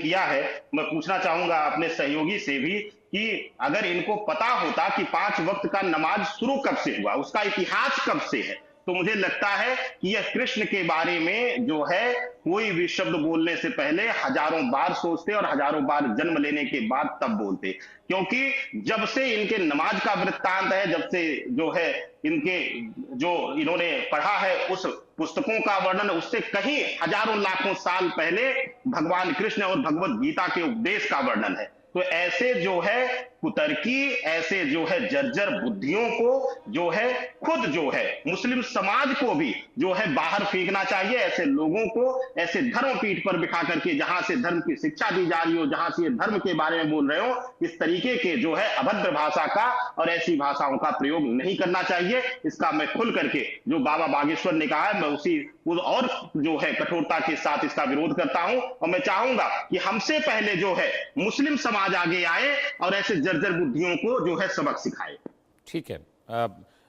किया है, मैं पूछना चाहूंगा अपने सहयोगी से भी कि अगर इनको पता होता कि 5 वक्त का नमाज शुरू कब से हुआ, उसका इतिहास कब से है, तो मुझे लगता है कि यह कृष्ण के बारे में जो है कोई भी शब्द बोलने से पहले हजारों बार सोचते और हजारों बार जन्म लेने के बाद तब बोलते। क्योंकि जब से इनके नमाज का वृत्तांत है, जब से जो है इनके जो इन्होंने पढ़ा है उस पुस्तकों का वर्णन, उससे कहीं हजारों लाखों साल पहले भगवान कृष्ण और भगवत गीता के उपदेश का वर्णन है। तो ऐसे जो है कुतर्की, ऐसे जो है जर्जर बुद्धियों को जो है खुद जो है मुस्लिम समाज को भी जो है बाहर फेंकना चाहिए। ऐसे लोगों को ऐसे धर्म पीठ पर बिठा करके, जहां से धर्म की शिक्षा दी जा रही हो, जहां से धर्म के बारे में बोल रहे हो, इस तरीके के जो है अभद्र भाषा का और ऐसी भाषाओं का प्रयोग नहीं करना चाहिए। इसका मैं खुल करके जो बाबा बागेश्वर ने कहा है, मैं उसी और जो है कठोरता के साथ इसका विरोध करता हूं। और मैं चाहूंगा कि हमसे पहले जो है मुस्लिम समाज आगे आए और ऐसे जर्जर बुद्धियों को जो है सबक सिखाए। ठीक है,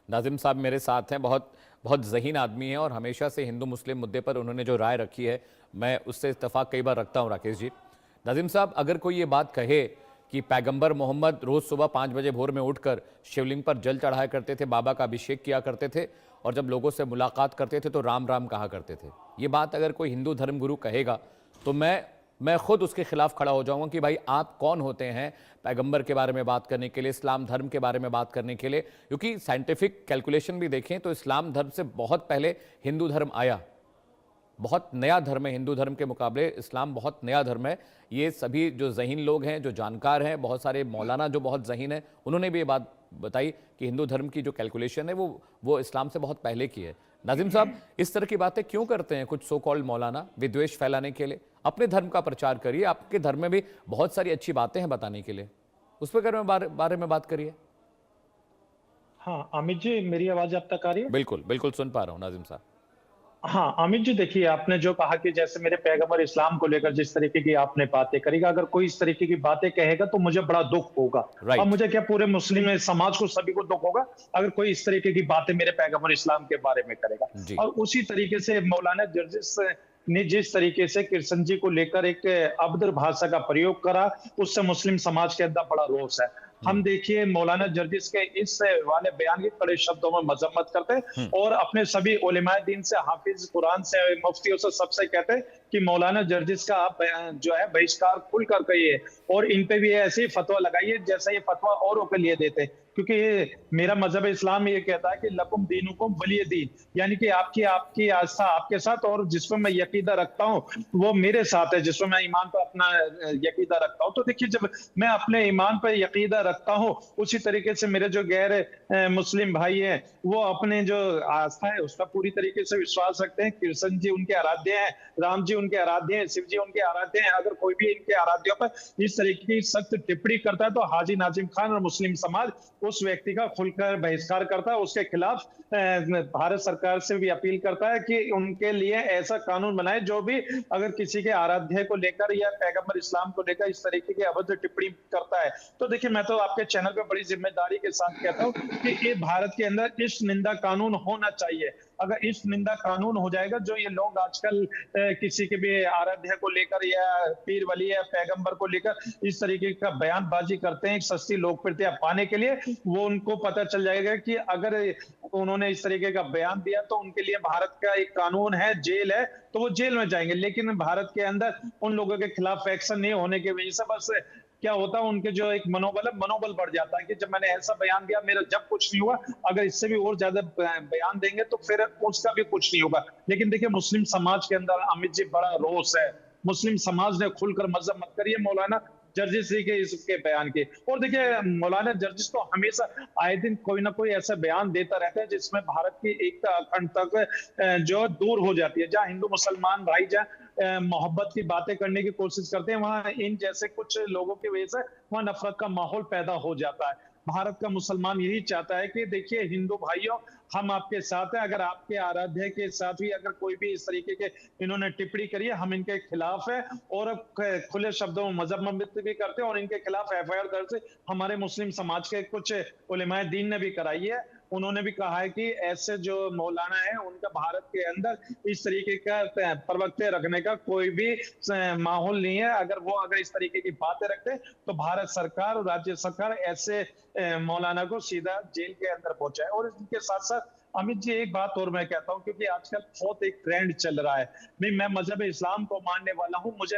नाजिम साहब मेरे साथ हैं, बहुत बहुत ज़हीन आदमी है और हमेशा से हिंदू मुस्लिम मुद्दे पर उन्होंने जो राय रखी है मैं उससे इत्तेफाक कई बार रखता हूं। राकेश जी, नाजिम साहब, अगर कोई ये बात कहे कि पैगंबर मोहम्मद रोज़ सुबह 5 बजे भोर में उठकर शिवलिंग पर जल चढ़ाया करते थे, बाबा का अभिषेक किया करते थे और जब लोगों से मुलाकात करते थे तो राम राम कहा करते थे, ये बात अगर कोई हिंदू धर्मगुरु कहेगा तो मैं खुद उसके खिलाफ खड़ा हो जाऊंगा कि भाई आप कौन होते हैं पैगंबर के बारे में बात करने के लिए, इस्लाम धर्म के बारे में बात करने के लिए। क्योंकि साइंटिफिक कैलकुलेशन भी देखें तो इस्लाम धर्म से बहुत पहले हिंदू धर्म आया, बहुत नया धर्म है। हिंदू धर्म के मुकाबले इस्लाम बहुत नया धर्म है। ये सभी जो ज़हीन लोग हैं, जो जानकार हैं, बहुत सारे मौलाना जो बहुत ज़हीन हैं, उन्होंने भी ये बात बताई कि हिंदू धर्म की जो कैलकुलेशन है वो इस्लाम से बहुत पहले की है। नाजिम साहब, इस तरह की बातें क्यों करते हैं कुछ सो कॉल्ड मौलाना विद्वेष फैलाने के लिए? अपने धर्म का प्रचार करिए, आपके धर्म में भी बहुत सारी अच्छी बातें हैं बताने के लिए, उस पर बारे में बात करिए। हाँ अमित जी, मेरी आवाज आप तक आ रही है? बिल्कुल बिल्कुल सुन पा रहा हूँ नाजिम साहब। हाँ अमित जी, देखिए आपने जो कहा कि जैसे मेरे पैगंबर इस्लाम को लेकर जिस तरीके की आपने बातें करेगा, अगर कोई इस तरीके की बातें कहेगा तो मुझे बड़ा दुख होगा। और राइट। मुझे क्या, पूरे मुस्लिम समाज को, सभी को दुख होगा अगर कोई इस तरीके की बातें मेरे पैगंबर इस्लाम के बारे में करेगा। जी। और उसी तरीके से मौलाना जर्जिस ने जिस तरीके से कृष्ण जी को लेकर एक अभद्र भाषा का प्रयोग करा, उससे मुस्लिम समाज के अंदर बड़ा रोष है। हम देखिए मौलाना जर्जिस के इस वाले बयान की कड़े शब्दों में मजम्मत करते हैं और अपने सभी उलेमाए दीन से, हाफिज कुरान से, मुफ्तियों से, सबसे कहते हैं कि मौलाना जर्जिस का आप जो है बहिष्कार खुलकर कहिए और इन पे भी ऐसे ही फतवा लगाइए जैसा ये फतवा औरों के लिए देते हैं। क्योंकि मेरा मजहब इस्लाम ये कहता है कि लकुम दीनुकुम वलिय दीन, यानी कि आपकी आपकी आस्था आपके साथ और जिसमें मैं यकीदा रखता हूँ वो मेरे साथ है, जिसमें मैं ईमान पर अपना यकीदा रखता हूँ। तो देखिए, जब मैं अपने ईमान पर यकीदा रखता हूँ, उसी तरीके से मेरे जो गैर मुस्लिम भाई हैं वो अपने जो आस्था है उसका पूरी तरीके से विश्वास रखते हैं। कृष्ण जी उनके आराध्य हैं, राम जी उनके आराध्य हैं, शिव जी उनके आराध्य हैं। अगर कोई भी इनके आराध्यों पर इस तरीके की सख्त टिप्पणी करता है तो हाजी नाजिम खान और मुस्लिम समाज उस व्यक्ति का खुलकर बहिष्कार करता है, उसके खिलाफ भारत सरकार से भी अपील करता है कि उनके लिए ऐसा कानून बनाए जो भी अगर किसी के आराध्य को लेकर या पैगंबर इस्लाम को लेकर इस तरीके की अभद्र टिप्पणी करता है। तो देखिए, मैं तो आपके चैनल पे बड़ी जिम्मेदारी के साथ कहता हूँ कि ये भारत के अंदर इस निंदा कानून होना चाहिए। अगर इस निंदा कानून हो जाएगा, जो ये लोग आजकल किसी के भी आराध्य को लेकर या पीर वली या पैगंबर को लेकर इस तरीके का बयानबाजी करते हैं सस्ती लोकप्रियता पाने के लिए, वो उनको पता चल जाएगा कि अगर उन्होंने इस तरीके का बयान दिया तो उनके लिए भारत का एक कानून है, जेल है, तो वो जेल में जाएंगे। लेकिन भारत के अंदर उन लोगों के खिलाफ एक्शन नहीं होने की वजह से बस क्या होता है, उनके जो एक मनोबल बढ़ जाता है कि जब मैंने ऐसा बयान दिया, मेरा जब कुछ नहीं हुआ, अगर इससे भी और ज्यादा बयान देंगे तो फिर उसका भी कुछ नहीं होगा। लेकिन देखिए, मुस्लिम समाज के अंदर अमित जी बड़ा रोष है। मुस्लिम समाज ने खुलकर मजम्मत करी है मौलाना जर्जिस जी के इसके बयान के। और देखिए, मौलाना जर्जिस तो हमेशा आए दिन कोई ना कोई ऐसा बयान देता रहता है जिसमें भारत की एकता अखंडता जो दूर हो जाती है। जहां हिंदू मुसलमान भाई जहां मोहब्बत की बातें करने की कोशिश करते हैं, वहां इन जैसे कुछ लोगों की वजह से वहां नफरत का माहौल पैदा हो जाता है। भारत का मुसलमान यही चाहता है कि देखिए हिंदू भाइयों, हम आपके साथ हैं। अगर आपके आराध्य के साथ भी अगर कोई भी इस तरीके के इन्होंने टिप्पणी करी है, हम इनके खिलाफ है और खुले शब्दों में मजम्मत भी करते हैं और इनके खिलाफ एफआईआर दर्ज हमारे मुस्लिम समाज के कुछ उलेमाए दीन ने भी कराई है। उन्होंने भी कहा है कि ऐसे जो मौलाना है उनका भारत के अंदर इस तरीके का प्रवक्ते रखने का कोई भी माहौल नहीं है। अगर इस तरीके की बातें रखते तो भारत सरकार और राज्य सरकार ऐसे मौलाना को सीधा जेल के अंदर पहुंचाए। और इसके साथ साथ अमित जी, एक बात और मैं कहता हूं, क्योंकि आजकल बहुत एक ट्रेंड चल रहा है। मैं मजहब इस्लाम को मानने वाला हूं, मुझे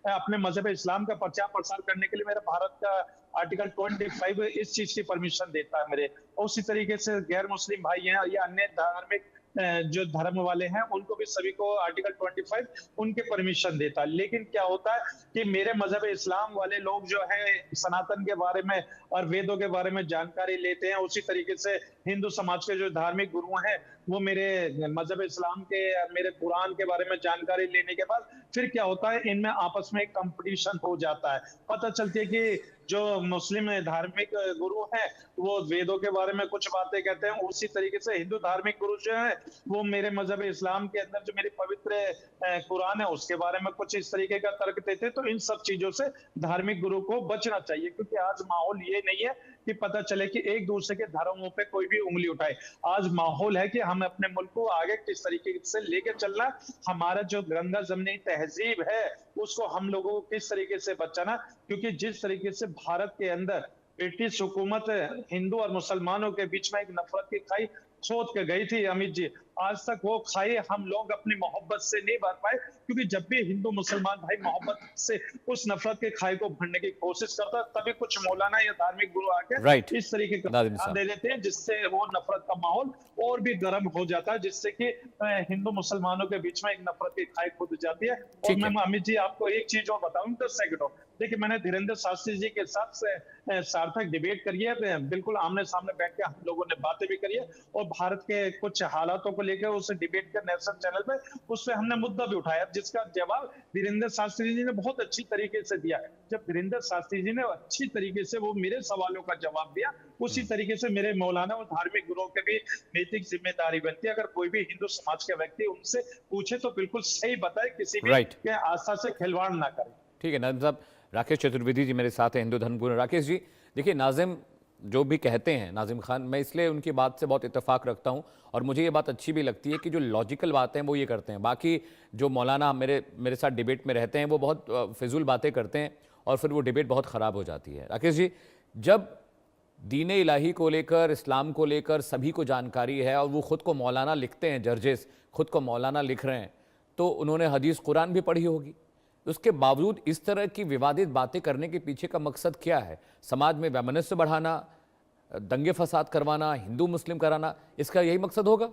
अपने मजहब इस्लाम का प्रचार प्रसार करने के लिए मेरा भारत का आर्टिकल 25 इस चीज की परमिशन देता है मेरे। और उसी तरीके से गैर मुस्लिम भाई हैं या अन्य धार्मिक जो धर्म वाले हैं उनको भी सभी को आर्टिकल 25 उनके परमिशन देता है। लेकिन क्या होता है कि मेरे मजहब इस्लाम वाले लोग जो है सनातन के बारे में और वेदों के बारे में जानकारी लेते हैं, उसी तरीके से हिंदू समाज के जो धार्मिक गुरु हैं वो मेरे मजहब इस्लाम के, मेरे कुरान के बारे में जानकारी लेने के बाद फिर क्या होता है, इनमें आपस में कंपटीशन हो जाता है। पता चलती है कि जो मुस्लिम धार्मिक गुरु हैं वो वेदों के बारे में कुछ बातें कहते हैं, उसी तरीके से हिंदू धार्मिक गुरु जो है वो मेरे मजहब इस्लाम के अंदर जो मेरी पवित्र कुरान है उसके बारे में कुछ इस तरीके का तर्क देते हैं। तो इन सब चीजों से धार्मिक गुरु को बचना चाहिए, क्योंकि आज माहौल ये नहीं है कि पता चले कि एक दूसरे के धर्मों पे कोई भी उंगली उठाए। आज माहौल है कि हम अपने मुल्क को आगे किस तरीके से लेके चलना, हमारा जो गंगा जमनी तहजीब है उसको हम लोगों को किस तरीके से बचाना। क्योंकि जिस तरीके से भारत के अंदर ब्रिटिश हुकूमत हिंदू और मुसलमानों के बीच में एक नफरत की खाई खोद के गई थी अमित जी, आज तक वो खाई हम लोग अपनी मोहब्बत से नहीं भर पाए। क्योंकि जब भी हिंदू मुसलमान भाई मोहब्बत से उस नफरत के खाई को भरने की कोशिश करता है, तभी कुछ मौलाना या धार्मिक गुरु आके इस तरीके का दे देते हैं, जिससे वो नफरत का माहौल और भी गर्म हो जाता है, जिससे कि हिंदू मुसलमानों के बीच में एक नफरत की खाई खुद जाती है। और मैं अमित जी आपको एक चीज और बताऊं, 10 सेकंड। देखिए, मैंने धीरेन्द्र शास्त्री जी के साथ सार्थक डिबेट करी है, बिल्कुल आमने सामने बैठ के हम लोगों ने बातें भी करी है, और भारत के कुछ हालातों को लेकर उस डिबेट के नेशनल चैनल पे उस पे हमने मुद्दा भी उठाया, जिसका जवाब धीरेन्द्र शास्त्री जी ने बहुत अच्छी तरीके से दिया। जब धीरेन्द्र शास्त्री जी ने अच्छी तरीके से वो मेरे सवालों का जवाब दिया, उसी तरीके से मेरे मौलाना और धार्मिक गुरुओं के भी नैतिक जिम्मेदारी बनती है, अगर कोई भी हिंदू समाज के व्यक्ति उनसे पूछे तो बिल्कुल सही बताए, किसी भी के आस्था से खिलवाड़ ना करे। ठीक है नाजिम साहब। राकेश चतुर्वेदी जी मेरे साथ हैं, हिंदू धर्मगुरु। राकेश जी, देखिए नाजिम जो भी कहते हैं, नाजिम खान, मैं इसलिए उनकी बात से बहुत इत्तेफाक रखता हूं और मुझे ये बात अच्छी भी लगती है कि जो लॉजिकल बातें हैं वो ये करते हैं। बाकी जो मौलाना मेरे साथ डिबेट में रहते हैं वो बहुत फिजूल बातें करते हैं और फिर वो डिबेट बहुत ख़राब हो जाती है। राकेश जी, जब दीन इलाही को लेकर, इस्लाम को लेकर सभी को जानकारी है और वो ख़ुद को मौलाना लिखते हैं, जर्जेस खुद को मौलाना लिख रहे हैं, तो उन्होंने हदीस कुरान भी पढ़ी होगी। उसके बावजूद इस तरह की विवादित बातें करने के पीछे का मकसद क्या है? समाज में वैमनस्य बढ़ाना, दंगे फसाद करवाना, हिंदू मुस्लिम कराना, इसका यही मकसद होगा?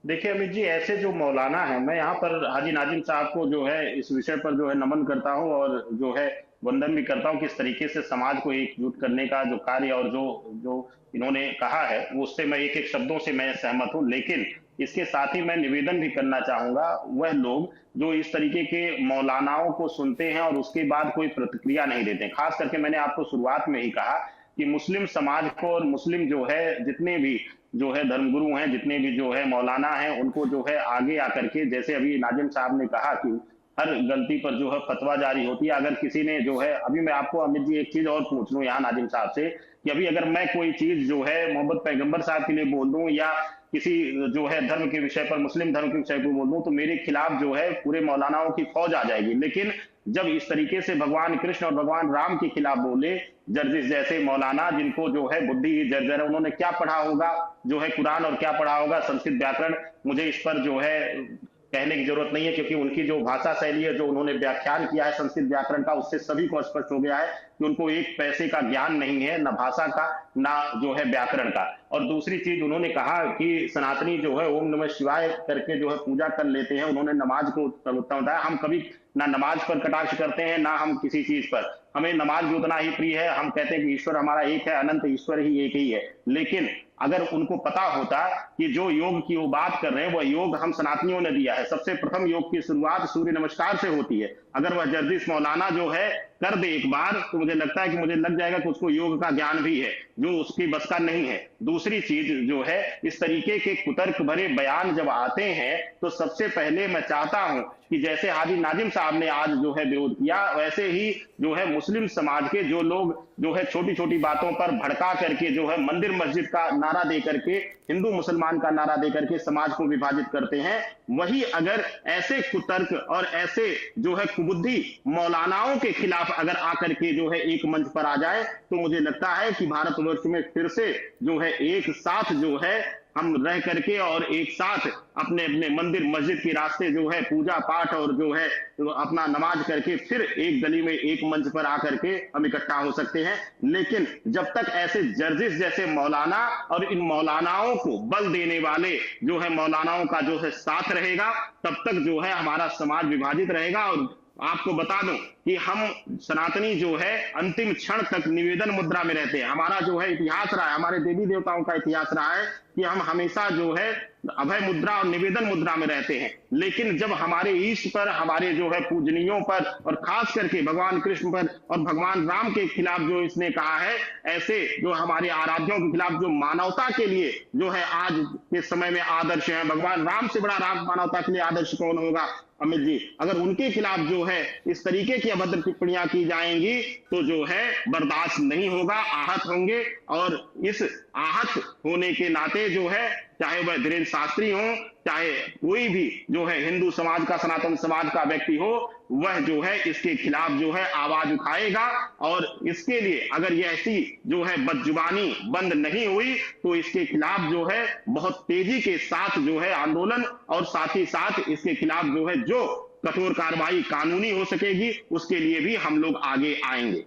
देखिए अमित जी, ऐसे जो मौलाना है, मैं यहाँ पर हाजी नाजिम साहब को जो है इस विषय पर जो है नमन करता हूँ और जो है वंदन भी करता हूँ, किस तरीके से समाज को एकजुट करने का जो कार्य और जो जो इन्होंने कहा है वो उससे मैं एक एक शब्दों से मैं सहमत हूँ। लेकिन इसके साथ ही मैं निवेदन भी करना चाहूंगा, वह लोग जो इस तरीके के मौलानाओं को सुनते हैं और उसके बाद कोई प्रतिक्रिया नहीं देते, खास करके मैंने आपको शुरुआत में ही कहा कि मुस्लिम समाज को और मुस्लिम जो है जितने भी जो है धर्मगुरु हैं, जितने भी जो है मौलाना हैं, उनको जो है आगे आकर के, जैसे अभी नाजिम साहब ने कहा कि हर गलती पर जो है फतवा जारी होती है। अगर किसी ने जो है, अभी मैं आपको अमित जी एक चीज और पूछ लूं यहाँ नाजिम साहब से कि अभी अगर मैं कोई चीज जो है मोहम्मद पैगंबर साहब के लिए बोल दूं या किसी जो है धर्म के विषय पर, मुस्लिम धर्म के विषय पर बोल दूं, तो मेरे खिलाफ जो है पूरे मौलानाओं की फौज आ जाएगी। लेकिन जब इस तरीके से भगवान कृष्ण और भगवान राम के खिलाफ बोले, जर्जिस जैसे मौलाना जिनको जो है बुद्धि ही जर्जर है, उन्होंने क्या पढ़ा होगा जो है कुरान और क्या पढ़ा होगा संस्कृत व्याकरण, मुझे इस पर जो है कहने की जरूरत नहीं है, क्योंकि उनकी जो भाषा शैली है, जो उन्होंने व्याख्यान किया है संस्कृत व्याकरण का, उससे सभी को स्पष्ट हो गया है कि उनको एक पैसे का ज्ञान नहीं है, ना भाषा का ना जो है व्याकरण का। और दूसरी चीज उन्होंने कहा कि सनातनी जो है ओम नमः शिवाय करके जो है पूजा कर लेते हैं, उन्होंने नमाज को उत्तम बताया। हम कभी ना नमाज पर कटाक्ष करते हैं ना हम किसी चीज पर, हमें नमाज भी उतना ही प्रिय है। हम कहते हैं कि ईश्वर हमारा एक है, अनंत ईश्वर ही एक ही है। लेकिन अगर उनको पता होता कि जो योग की वो बात कर रहे हैं, वह योग हम सनातनियों ने दिया है। सबसे प्रथम योग की शुरुआत सूर्य नमस्कार से होती है। अगर वह जर्जिस मौलाना जो है कर दे एक बार, तो मुझे लगता है कि मुझे लग जाएगा कि उसको योग का ज्ञान भी है, जो उसकी बस का नहीं है। दूसरी चीज जो है, इस तरीके के कुतर्क भरे बयान जब आते हैं तो सबसे पहले मैं चाहता हूं कि जैसे हाजी नाजिम साहब ने आज जो है विरोध किया, वैसे ही जो है मुस्लिम समाज के जो लोग जो है छोटी छोटी बातों पर भड़का करके जो है मंदिर मस्जिद का नारा दे करके, हिंदू मुसलमान का नारा दे करके समाज को विभाजित करते हैं, वही अगर ऐसे कुतर्क और ऐसे जो है कुबुद्धि मौलानाओं के खिलाफ अगर आकर के जो है एक मंच पर आ जाए, तो मुझे लगता है कि भारतवर्ष में फिर से जो है एक साथ जो है हम रह करके और एक साथ अपने अपने मंदिर मस्जिद के रास्ते जो है पूजा पाठ और जो है तो अपना नमाज करके फिर एक गली में एक मंच पर आकर के हम इकट्ठा हो सकते हैं। लेकिन जब तक ऐसे जर्जिस जैसे मौलाना और इन मौलानाओं को बल देने वाले जो है मौलानाओं का जो है साथ रहेगा, तब तक जो है हमारा समाज विभाजित रहेगा। और आपको बता दूं कि हम सनातनी जो है अंतिम क्षण तक निवेदन मुद्रा में रहते हैं। हमारा जो है इतिहास रहा है, हमारे देवी देवताओं का इतिहास रहा है कि हम हमेशा जो है अभय मुद्रा और निवेदन मुद्रा में रहते हैं। लेकिन जब हमारे ईष्ट पर, हमारे जो है पूजनियों पर और खास करके भगवान कृष्ण पर और भगवान राम के खिलाफ जो इसने कहा है, ऐसे जो हमारे आराध्यों के खिलाफ जो मानवता के लिए जो है आज के समय में आदर्श है, भगवान राम से बड़ा राम मानवता के लिए आदर्श कौन होगा अमित जी, अगर उनके खिलाफ जो है इस तरीके की अभद्र टिप्पणियां की जाएंगी तो जो है बर्दाश्त नहीं होगा, आहत होंगे। और इस आहत होने के नाते जो है, चाहे वह धीरेन्द्र शास्त्री हो, चाहे कोई भी जो है हिंदू समाज का, सनातन समाज का व्यक्ति हो, वह जो है इसके खिलाफ जो है आवाज उठाएगा। और इसके लिए अगर ये ऐसी जो है बदजुबानी बंद नहीं हुई तो इसके खिलाफ जो है बहुत तेजी के साथ जो है आंदोलन, और साथ ही साथ इसके खिलाफ जो है जो कठोर कार्रवाई कानूनी हो सकेगी उसके लिए भी हम लोग आगे आएंगे।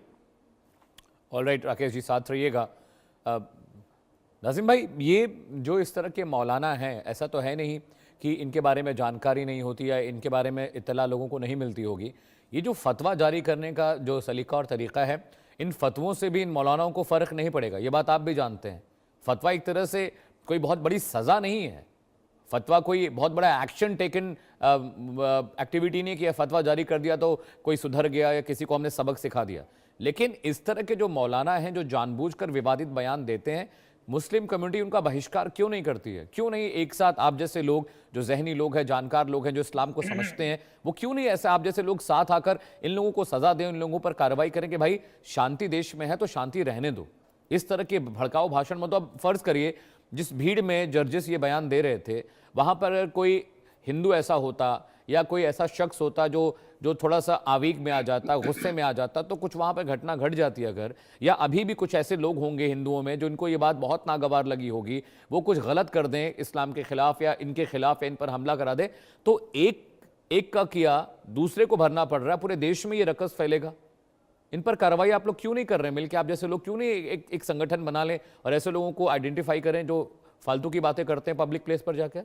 ऑलराइट राकेश जी, साथ रहिएगा। नाजिम भाई, ये जो इस तरह के मौलाना हैं, ऐसा तो है नहीं कि इनके बारे में जानकारी नहीं होती या इनके बारे में इत्तला लोगों को नहीं मिलती होगी। ये जो फतवा जारी करने का जो सलीका और तरीका है, इन फतवों से भी इन मौलानाओं को फ़र्क नहीं पड़ेगा, ये बात आप भी जानते हैं। फतवा एक तरह से कोई बहुत बड़ी सज़ा नहीं है, फतवा कोई बहुत बड़ा एक्शन टेकन एक्टिविटी नहीं कि फतवा जारी कर दिया तो कोई सुधर गया या किसी को हमने सबक सिखा दिया। लेकिन इस तरह के जो मौलाना हैं जो जानबूझकर विवादित बयान देते हैं, मुस्लिम कम्युनिटी उनका बहिष्कार क्यों नहीं करती है? क्यों नहीं एक साथ आप जैसे लोग जो जहनी लोग हैं, जानकार लोग हैं, जो इस्लाम को समझते हैं, वो क्यों नहीं ऐसे आप जैसे लोग साथ आकर इन लोगों को सजा दें, इन लोगों पर कार्रवाई करें कि भाई शांति देश में है तो शांति रहने दो, इस तरह के भड़काऊ भाषण मत दो। अब फर्ज करिए जिस भीड़ में जर्जिस ये बयान दे रहे थे, वहां पर कोई हिंदू ऐसा होता या कोई ऐसा शख्स होता जो थोड़ा सा आवेग में आ जाता, गुस्से में आ जाता, तो कुछ वहाँ पर घटना घट जाती अगर, या अभी भी कुछ ऐसे लोग होंगे हिंदुओं में जो इनको ये बात बहुत नागवार लगी होगी, वो कुछ गलत कर दें इस्लाम के खिलाफ या इनके खिलाफ या इन पर हमला करा दें, तो एक का किया दूसरे को भरना पड़ रहा है, पूरे देश में ये रकस फैलेगा। इन पर कार्रवाई आप लोग क्यों नहीं कर रहे हैं मिलकर? आप जैसे लोग क्यों नहीं एक संगठन बना लें और ऐसे लोगों को आइडेंटिफाई करें जो फालतू की बातें करते हैं पब्लिक प्लेस पर जाकर?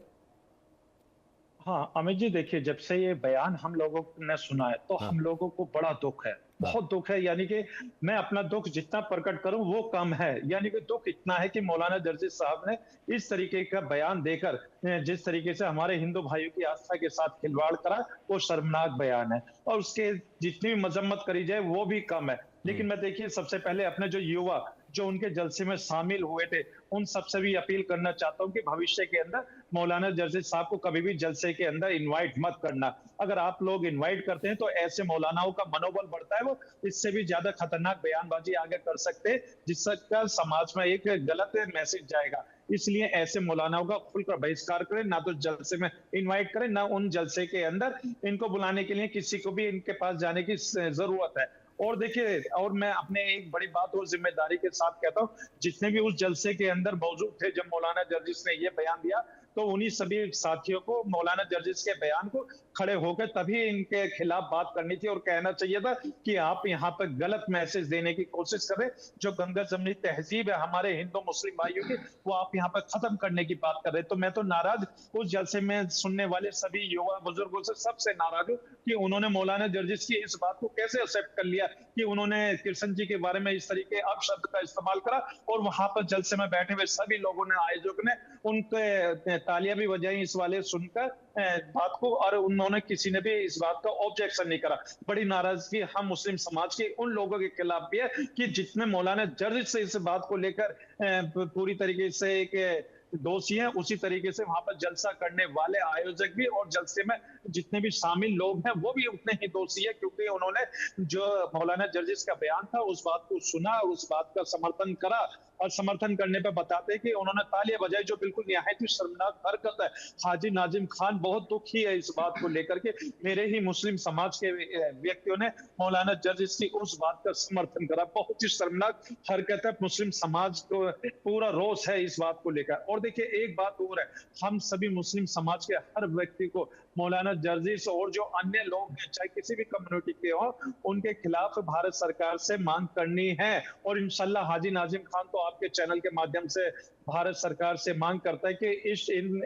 हाँ अमित जी, देखिए जब से ये बयान हम लोगों ने सुना है तो हाँ। हम लोगों को बड़ा दुख है, बहुत दुख है। यानी कि मैं अपना दुख जितना प्रकट करूं वो कम है। यानी कि दुख इतना है कि मौलाना जर्जिस साहब ने इस तरीके का बयान देकर जिस तरीके से हमारे हिंदू भाइयों की आस्था के साथ खिलवाड़ करा, वो शर्मनाक बयान है। और उसके जितनी भी मजम्मत करी जाए वो भी कम है। लेकिन मैं देखिए सबसे पहले अपने जो युवा जो उनके जलसे में शामिल हुए थे उन सबसे भी अपील करना चाहता हूं कि भविष्य के अंदर मौलाना जर्जिस साहब को कभी भी जलसे के अंदर इनवाइट मत करना। अगर आप लोग इनवाइट करते हैं तो ऐसे मौलानाओं का मनोबल बढ़ता है, वो इससे भी ज्यादा खतरनाक बयानबाजी आगे कर सकते हैं जिसका समाज में एक गलत मैसेज जाएगा। इसलिए ऐसे मौलानाओं का खुलकर बहिष्कार करें, ना तो जलसे में इनवाइट करें, ना उन जलसे के अंदर इनको बुलाने के लिए किसी को भी इनके पास जाने की जरूरत है। और देखिए, और मैं अपने एक बड़ी बात और जिम्मेदारी के साथ कहता हूँ, जितने भी उस जलसे के अंदर मौजूद थे जब मौलाना जर्जिस ने ये बयान दिया, तो उन्हीं सभी साथियों को मौलाना जर्जिस के बयान को खड़े होकर तभी इनके खिलाफ बात करनी थी और कहना चाहिए था कि आप यहाँ पर गलत मैसेज देने की कोशिश करें। जो गंगा जमनी तहजीब है हमारे हिंदू मुस्लिम भाइयों की, वो आप यहाँ पर खत्म करने की बात कर रहे हैं। तो मैं तो नाराज, उस जलसे में सुनने वाले सभी युवा बुजुर्गों से सबसे नाराज हूँ कि उन्होंने मौलाना जर्जिस की इस बात को कैसे एक्सेप्ट कर लिया कि उन्होंने कृष्ण जी के बारे में इस तरीके अपशब्द का इस्तेमाल करा। और वहां पर जलसे में बैठे हुए सभी लोगों ने, आयोजक ने उनके तालियां भी बजाई इस वाले सुनकर बात को, और उन्होंने किसी ने भी इस बात का ऑब्जेक्शन नहीं करा। बड़ी नाराजगी हम मुस्लिम समाज के उन लोगों के खिलाफ भी है कि जितने मौलाना जर्जिस से इस बात को लेकर पूरी तरीके से एक दोषी है, उसी तरीके से वहां पर जलसा करने वाले आयोजक भी और जलसे में जितने भी शामिल लोग हैं वो भी उतने ही दोषी है, क्योंकि उन्होंने जो मौलाना जर्जिस का बयान था उस बात को सुना और उस बात का समर्थन करा, और समर्थन करने पे बताते हैं कि उन्होंने तालियां बजाई, जो बिल्कुल निहायत ही शर्मनाक हरकत है। हाजी नाजिम खान बहुत दुखी है इस बात को लेकर के, मेरे ही मुस्लिम समाज के व्यक्तियों ने मौलाना जर्जिस की उस बात का समर्थन करा। बहुत ही शर्मनाक हरकत है, मुस्लिम समाज को पूरा रोष है इस बात को लेकर। और देखिए एक बात और है, हम सभी मुस्लिम समाज के हर व्यक्ति को मौलाना जर्जिस और जो अन्य लोग हैं चाहे किसी भी कम्युनिटी के हो, उनके खिलाफ भारत सरकार से मांग करनी है। और इंशाल्लाह हाजी नाजिम खान तो आपके चैनल के माध्यम से भारत सरकार से मांग करता है कि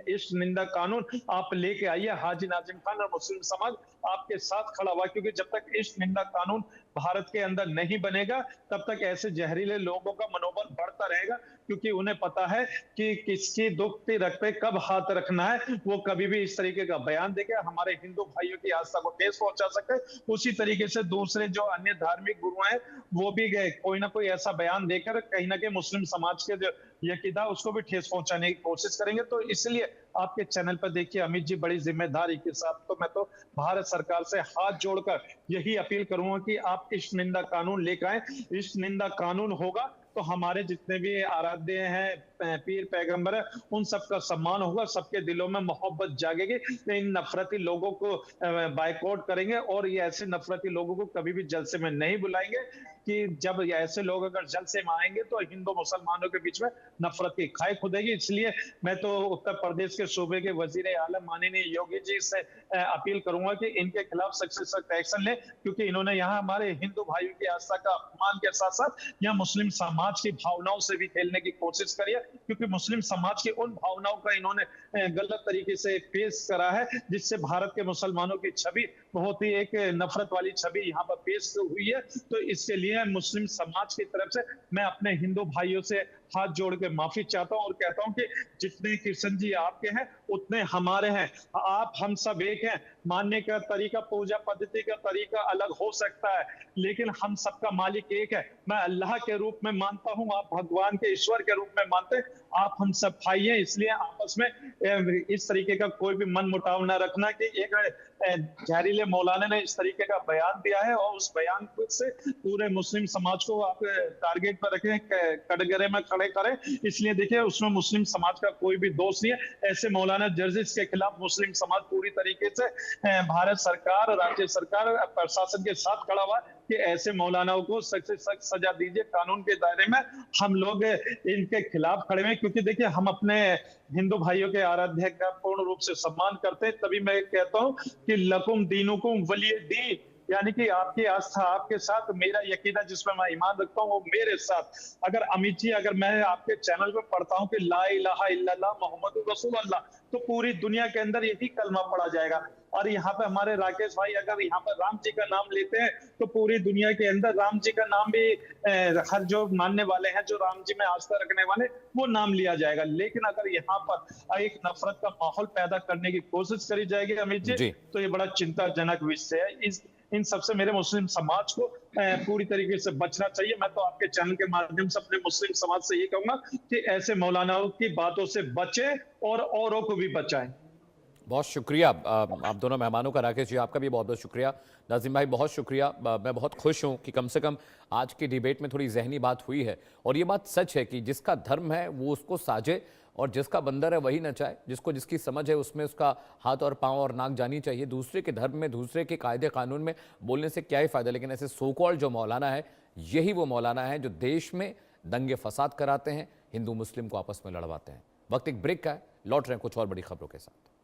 इस निंदा कानून आप लेके आइए। हाजी नाजिम खान और मुस्लिम समाज आपके साथ खड़ा हुआ, क्योंकि जब तक इस निंदा कानून भारत के अंदर नहीं बनेगा तब तक ऐसे जहरीले लोगों का मनोबल बढ़ता रहेगा, क्योंकि उन्हें पता है कि किसकी दुखती रग पे कब हाथ रखना है। वो कभी भी इस तरीके का बयान देकर हमारे हिंदू भाइयों की आस्था को ठेस पहुंचा सकते हैं। उसी तरीके से दूसरे जो अन्य धार्मिक गुरु हैं वो भी गए कोई ना कोई ऐसा बयान देकर कहीं ना कहीं मुस्लिम समाज के जो यकीदा उसको भी ठेस पहुंचाने की कोशिश करेंगे। तो इसलिए आपके चैनल पर देखिए अमित जी बड़ी जिम्मेदारी के साथ, तो मैं तो भारत सरकार से हाथ जोड़कर यही अपील करूंगा कि आप इस निंदा कानून लेकर आए। इस निंदा कानून होगा तो हमारे जितने भी आराध्य हैं पीर पैगंबर है उन सबका सम्मान होगा, सबके दिलों में मोहब्बत जागेगी। इन नफरती लोगों को बाइकआउट करेंगे और ये ऐसे नफरती लोगों को कभी भी जलसे में नहीं बुलाएंगे, कि जब ऐसे लोग अगर जलसे में आएंगे तो हिंदू मुसलमानों के बीच में नफरत की खाई खुदेगी। इसलिए मैं तो उत्तर प्रदेश के सूबे के वजीर आलम माननीय योगी जी से अपील करूंगा कि इनके खिलाफ सख्त से सख्त एक्शन लें, क्योंकि इन्होंने यहाँ हमारे हिंदू भाइयों की आस्था का अपमान के साथ साथ यहाँ मुस्लिम समाज की भावनाओं से भी खेलने की कोशिश करी है, क्योंकि मुस्लिम समाज की उन भावनाओं का इन्होंने गलत तरीके से पेश करा है, जिससे भारत के मुसलमानों की छवि बहुत ही एक नफरत वाली छवि यहाँ पर पेश हुई है। तो इसके लिए मुस्लिम समाज की तरफ से मैं अपने हिंदू भाइयों से हाथ जोड़ के माफी चाहता हूं और कहता हूं कि जितने कृष्ण जी आपके हैं उतने हमारे हैं। आप हम सब एक हैं। मानने का तरीका, पूजा पद्धति का तरीका अलग हो सकता है, लेकिन हम सबका मालिक एक है। मैं अल्लाह के रूप में मानता हूं, आप भगवान के ईश्वर के रूप में मानते हैं। आप हम सब भाई हैं, इसलिए आपस में इस तरीके का कोई भी मन मुटाव न रखना कि एक जहरीले मौलाना ने इस तरीके का बयान दिया है और उस बयान से पूरे मुस्लिम समाज को आप टारगेट पर रखें, कटघरे में खड़े करें। इसलिए देखिए उसमें मुस्लिम समाज का कोई भी दोष नहीं है। ऐसे मौलाना जर्जिस के खिलाफ मुस्लिम समाज पूरी तरीके से भारत सरकार, राज्य सरकार, प्रशासन के साथ खड़ा हुआ है कि ऐसे मौलानाओं को सख्त से सख्त सजा दीजिए। कानून के दायरे में हम लोग इनके खिलाफ खड़े हैं, क्योंकि देखिए हम अपने हिंदू भाइयों के आराध्य का पूर्ण रूप से सम्मान करते हैं। तभी मैं कहता हूं कि लकुम दीनुकुम वलिय दीन, यानी कि आपकी आस्था आपके साथ, मेरा यकीदा जिसमें मैं ईमान रखता हूँ वो मेरे साथ। अगर अमित जी, अगर मैं आपके चैनल पे पढ़ता हूँ कि ला इलाहा इल्लल्लाह मुहम्मदुर रसूलुल्लाह, तो पूरी दुनिया के अंदर यही कलमा पढ़ा जाएगा। और यहाँ पे हमारे राकेश भाई अगर यहाँ पर राम जी का नाम लेते हैं तो पूरी दुनिया के अंदर राम जी का नाम भी हर जो मानने वाले हैं, जो राम जी में आस्था रखने वाले, वो नाम लिया जाएगा। लेकिन अगर यहाँ पर एक नफरत का माहौल पैदा करने की कोशिश करी जाएगी अमित जी, तो ये बड़ा चिंताजनक विषय है। इन सबसे मेरे मुस्लिम समाज को पूरी तरीके से बचना चाहिए। मैं तो आपके चैनल के माध्यम से अपने मुस्लिम समाज से ये कहूंगा कि ऐसे मौलानाओं की बातों से बचे और औरों को भी बचाएं। बहुत शुक्रिया आप दोनों मेहमानों का। राकेश जी आपका भी बहुत बहुत शुक्रिया। नाजिम भाई बहुत शुक्रिया। मैं बहुत खुश हूं कि कम से कम आज की डिबेट में थोड़ी जहनी बात हुई है, और ये बात सच है कि जिसका धर्म है वो उसको साजे और जिसका बंदर है वही नचाए। जिसको जिसकी समझ है उसमें उसका हाथ और पांव और नाक जानी चाहिए। दूसरे के धर्म में, दूसरे के कायदे कानून में बोलने से क्या ही फायदा। लेकिन ऐसे सो कॉल्ड जो मौलाना है, यही वो मौलाना है जो देश में दंगे फसाद कराते हैं, हिंदू मुस्लिम को आपस में लड़वाते हैं। वक्त एक ब्रेक का है, लौट रहे हैं कुछ और बड़ी खबरों के साथ।